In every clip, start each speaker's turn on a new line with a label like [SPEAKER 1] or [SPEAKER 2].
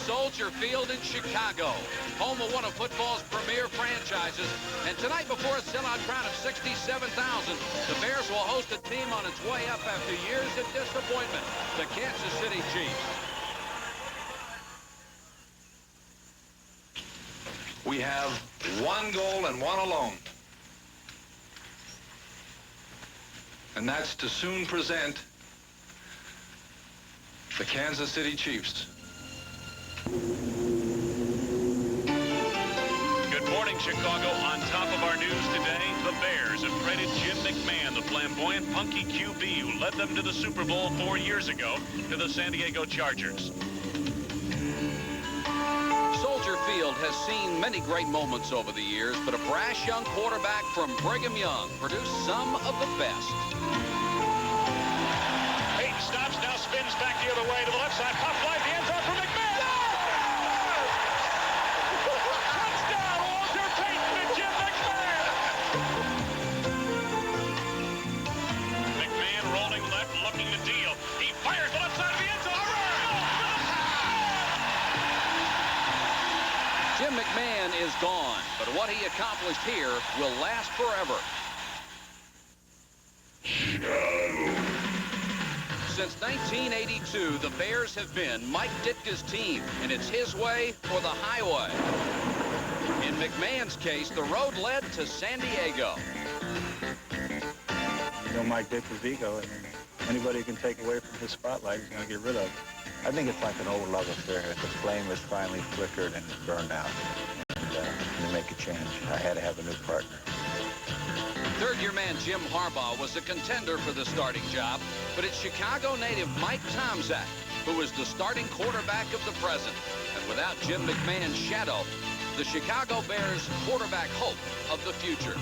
[SPEAKER 1] Soldier Field in Chicago, home of one of football's premier franchises. And tonight, before a sellout crowd of 67,000, the Bears will host a team on its way up after years of disappointment, the Kansas City Chiefs.
[SPEAKER 2] We have one goal and one alone. And that's to soon present the Kansas City Chiefs.
[SPEAKER 3] Good morning, Chicago. On top of our news today, the Bears have traded Jim McMahon, the flamboyant, punky QB who led them to the Super Bowl 4 years ago, to the San Diego Chargers.
[SPEAKER 1] Soldier Field has seen many great moments over the years, but a brash young quarterback from Brigham Young produced some of the best.
[SPEAKER 3] Peyton stops, now spins back the other way to the left side. Pop fly, the end zone for McMahon. Touchdown, Walter Payton and Jim McMahon. McMahon rolling left, looking to deal. He fires the left side of the end zone.
[SPEAKER 1] Jim McMahon is gone, but what he accomplished here will last forever. Since 1982, the Bears have been Mike Ditka's team, and it's his way or the highway. In McMahon's case, the road led to San Diego.
[SPEAKER 4] You know Mike Ditka's ego, and anybody who can take away from his spotlight, he's going to get rid of. I think it's like an old love affair. The flame has finally flickered and burned out. And to make a change, I had to have a new partner.
[SPEAKER 1] Third-year man Jim Harbaugh was a contender for the starting job, but it's Chicago native Mike Tomczak who was the starting quarterback of the present. And without Jim McMahon's shadow, the Chicago Bears quarterback hope of the future.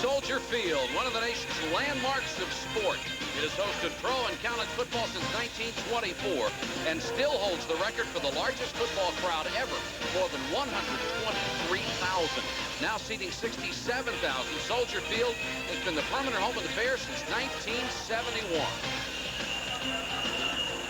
[SPEAKER 1] Soldier Field, one of the nation's landmarks of sport. It has hosted pro and college football since 1924 and still holds the record for the largest football crowd ever, more than 123,000. Now seating 67,000, Soldier Field has been the permanent home of the Bears since 1971.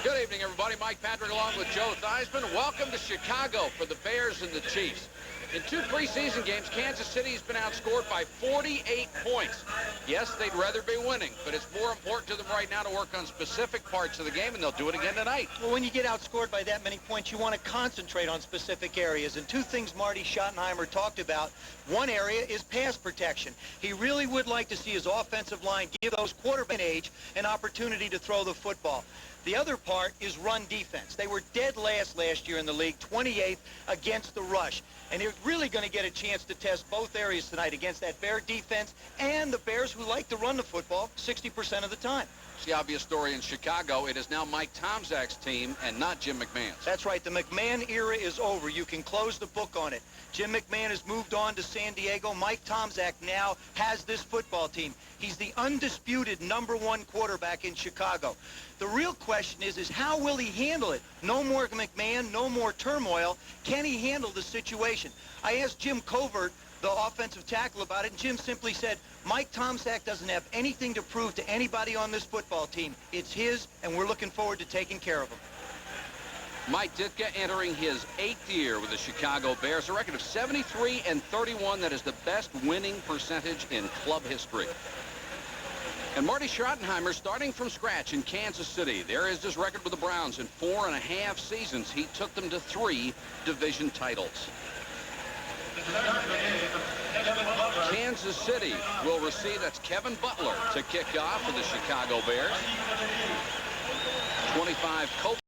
[SPEAKER 1] Good evening, everybody. Mike Patrick along with Joe Theisman. Welcome to Chicago for the Bears and the Chiefs. In 2 preseason games, Kansas City has been outscored by 48 points. Yes, they'd rather be winning, but it's more important to them right now to work on specific parts of the game, and they'll do it again tonight.
[SPEAKER 5] Well, when you get outscored by that many points, you want to concentrate on specific areas. And 2 things Marty Schottenheimer talked about. One area is pass protection. He really would like to see his offensive line give those quarterback age an opportunity to throw the football. The other part is run defense. They were dead last year in the league, 28th against the rush. And they're really going to get a chance to test both areas tonight against that Bear defense and the Bears who like to run the football 60% of the time.
[SPEAKER 1] It's the obvious story in Chicago. It is now Mike Tomczak's team and not Jim McMahon's.
[SPEAKER 5] That's right. The McMahon era is over. You can close the book on it. Jim McMahon has moved on to San Diego. Mike Tomczak now has this football team. He's the undisputed #1 quarterback in Chicago. The real question is how will he handle it? No more McMahon, no more turmoil. Can he handle the situation? I asked Jim Covert, the offensive tackle, about it, and Jim simply said, Mike Tomczak doesn't have anything to prove to anybody on this football team. It's his, and we're looking forward to taking care of him.
[SPEAKER 1] Mike Ditka entering his 8th year with the Chicago Bears, a record of 73-31. That is the best winning percentage in club history. And Marty Schottenheimer starting from scratch in Kansas City. There is his record with the Browns. In 4.5 seasons, he took them to 3 division titles. Kansas City will receive, that's Kevin Butler to kick off for the Chicago Bears. 25 Cope.